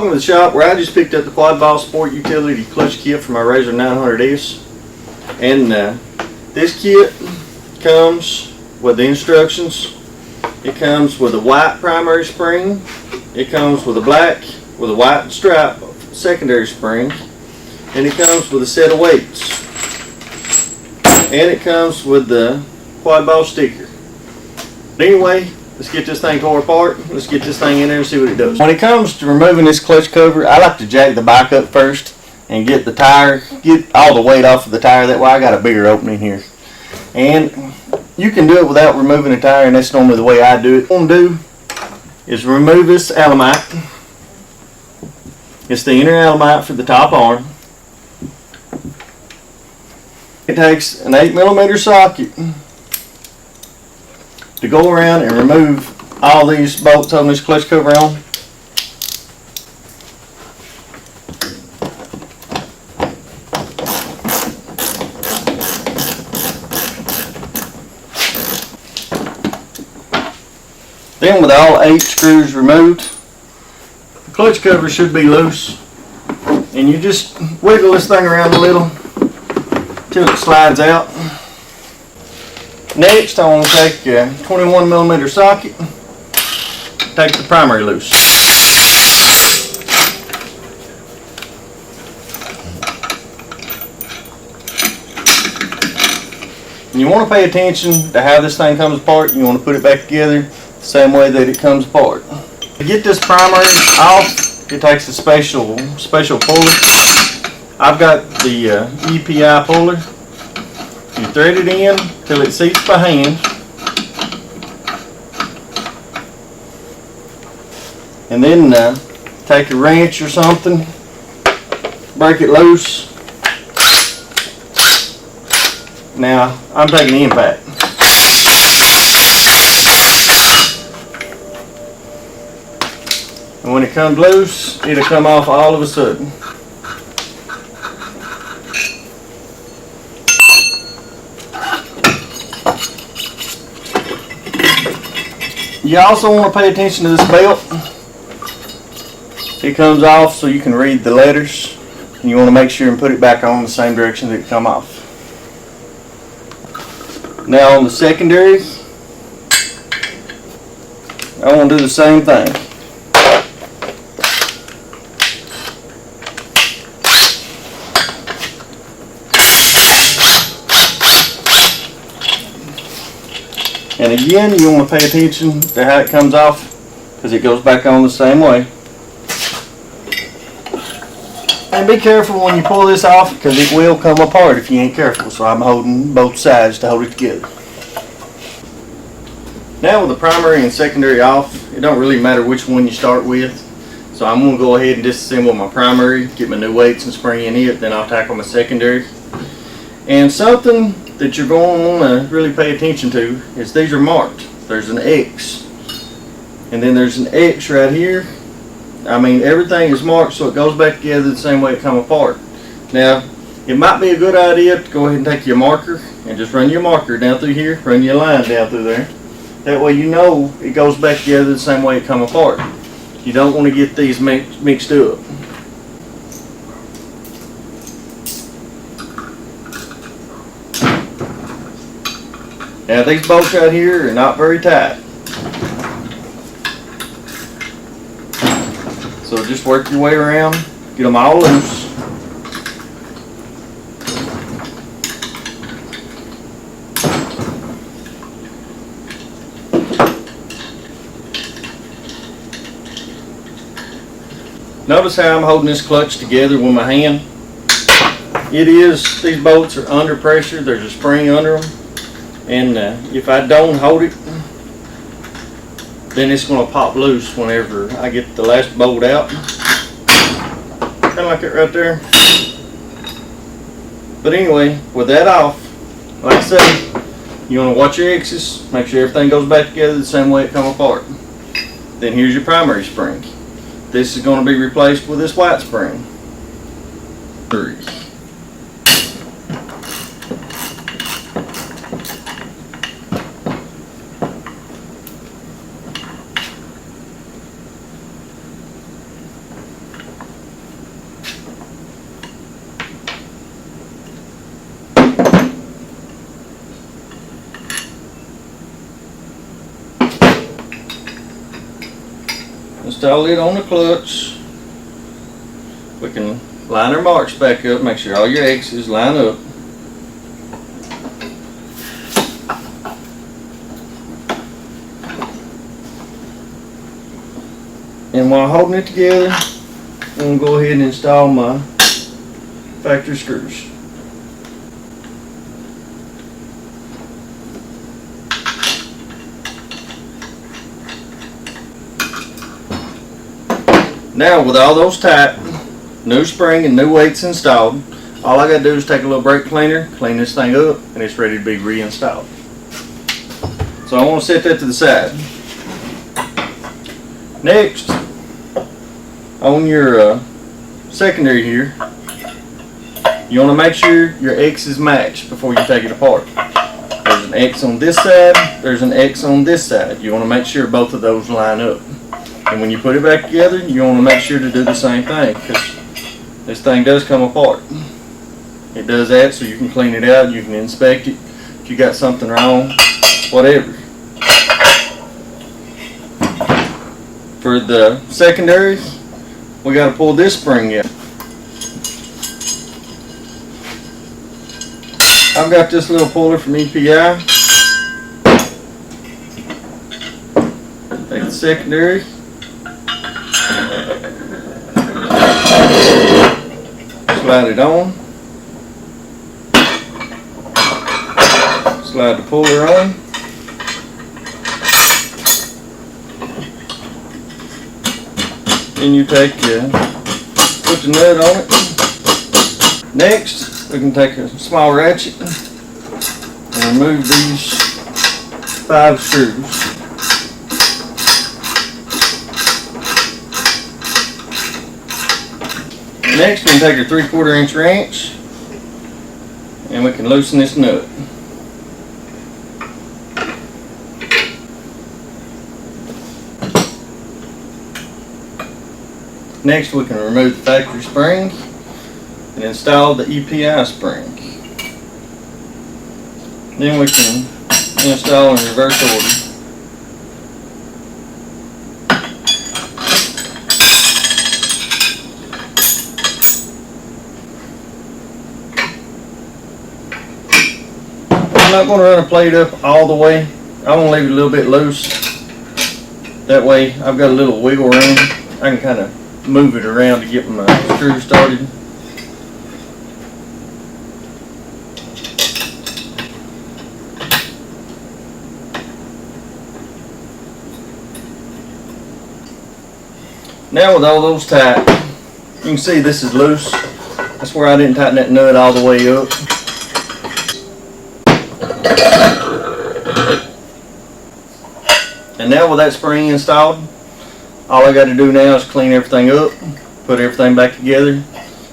Welcome to the shop where I just picked up the QuadBoss Sport Utility Clutch Kit for my RZR 900S. And this kit comes with the instructions. It comes with a white primary spring. It comes with a black with a white stripe secondary spring. And it comes with a set of weights. And it comes with the QuadBoss sticker. But anyway, let's get this thing tore apart. Let's get this thing in there and see what it does. When it comes to removing this clutch cover, I like to jack the bike up first and get the tire, get all the weight off of the tire. That way I got a bigger opening here. And you can do it without removing the tire, and that's normally the way I do it. What I'm going to do is remove this alamite. It's the inner alamite for the top arm. It takes an 8mm socket to go around and remove all these bolts on this clutch cover on. Then with all 8 screws removed, the clutch cover should be loose, and you just wiggle this thing around a little till it slides out. Next, I want to take a 21mm socket, take the primary loose. And you want to pay attention to how this thing comes apart. You want to put it back together the same way that it comes apart. To get this primary off, it takes a special puller. I've got the EPI puller. You thread it in till it seats by hand, and then take a wrench or something, break it loose. Now I'm taking the impact. And when it comes loose, it'll come off all of a sudden. You also want to pay attention to this belt. It comes off so you can read the letters, and you want to make sure and put it back on the same direction that it come off. Now on the secondary, I want to do the same thing. And again, you want to pay attention to how it comes off, because it goes back on the same way. And be careful when you pull this off, because it will come apart if you ain't careful. So I'm holding both sides to hold it together. Now with the primary and secondary off, it don't really matter which one you start with. So I'm going to go ahead and disassemble my primary, get my new weights and spring in it, then I'll tackle my secondary. And something that you're going to want to really pay attention to is these are marked. There's an X, and then there's an X right here. I mean, everything is marked so it goes back together the same way it come apart. Now it might be a good idea to go ahead and take your marker and just run your marker down through here, run your line down through there. That way you know it goes back together the same way it come apart. You don't want to get these mixed up. Now these bolts right here are not very tight, so just work your way around, get them all loose. Notice how I'm holding this clutch together with my hand. These bolts are under pressure, there's a spring under them. And if I don't hold it, then it's going to pop loose whenever I get the last bolt out. Kind of like it right there. But anyway, with that off, like I said, you want to watch your X's, make sure everything goes back together the same way it come apart. Then here's your primary spring. This is going to be replaced with this white spring. 3. install it on the clutch. We can line our marks back up, make sure all your X's line up. And while holding it together, I'm going to go ahead and install my factory screws. Now with all those tight, new spring and new weights installed, all I got to do is take a little brake cleaner, clean this thing up, and it's ready to be reinstalled. So I want to set that to the side. Next, on your secondary here, you want to make sure your X's match before you take it apart. There's an X on this side, there's an X on this side. You want to make sure both of those line up. And when you put it back together, you want to make sure to do the same thing, because this thing does come apart. It does that so you can clean it out, you can inspect it. If you got something wrong, whatever. For the secondary, we got to pull this spring out. I've got this little puller from EPI. Take the secondary. Slide it on. Slide the puller on. Then you take put the nut on it. Next, we can take a small ratchet and remove these 5 screws. Next, we can take our 3/4 inch wrench and we can loosen this nut. Next, we can remove the factory spring and install the EPI spring. Then we can install in reverse order. I'm not going to run a plate up all the way. I want to leave it a little bit loose. That way I've got a little wiggle room. I can kind of move it around to get my screw started. Now with all those tight, you can see this is loose. That's where I didn't tighten that nut all the way up. And now with that spring installed, all I got to do now is clean everything up, put everything back together.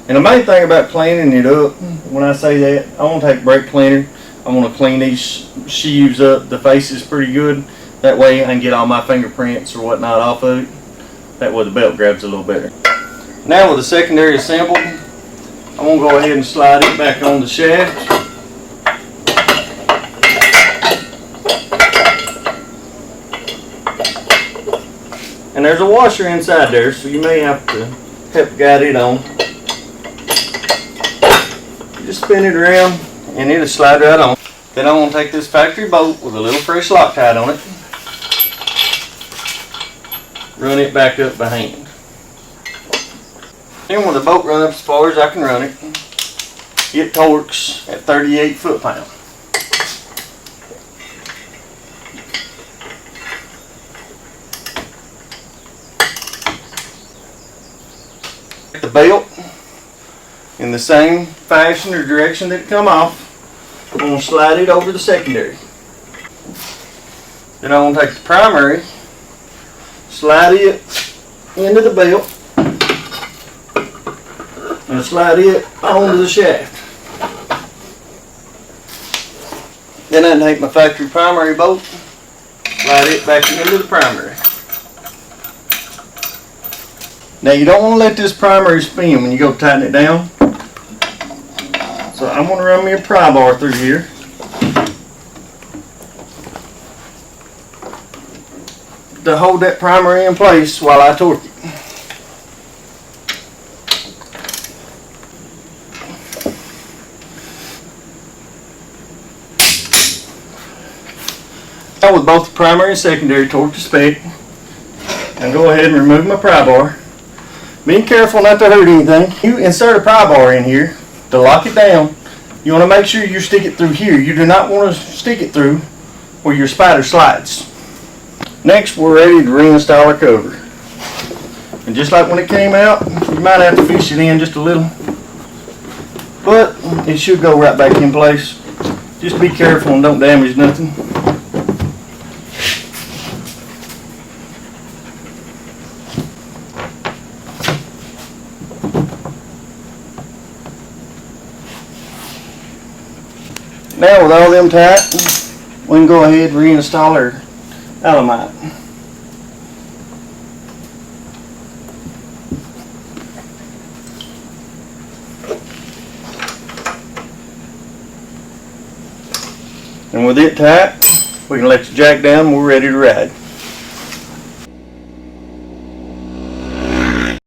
And the main thing about cleaning it up, when I say that, I want to take a brake cleaner. I want to clean these sheaves up. The face is pretty good. That way I can get all my fingerprints or whatnot off of it. That way the belt grabs a little better. Now with the secondary assembled, I'm going to go ahead and slide it back on the shaft. And there's a washer inside there, so you may have to help guide it on. You just spin it around and it'll slide right on. Then I'm going to take this factory bolt with a little fresh Loctite on it. Run it back up by hand. Then when the bolt runs up as far as I can run it, it torques at 38 foot-pounds. The belt in the same fashion or direction that it come off. I'm going to slide it over the secondary. Then I'm going to take the primary, slide it into the belt, and slide it onto the shaft. Then I can take my factory primary bolt, slide it back into the primary. Now you don't want to let this primary spin when you go tighten it down. So I'm going to run me a pry bar through here. to hold that primer in place while I torque it. Now with both the primary and secondary torqued to spec, I'll go ahead and remove my pry bar. Being careful not to hurt anything. You insert a pry bar in here to lock it down. You want to make sure you stick it through here. You do not want to stick it through where your spider slides. Next, we're ready to reinstall our cover. And just like when it came out, you might have to fish it in just a little, but it should go right back in place. Just be careful and don't damage nothing. Now with all them tight, we can go ahead and reinstall our Alamite. And with it tight, we can let the jack down and we're ready to ride.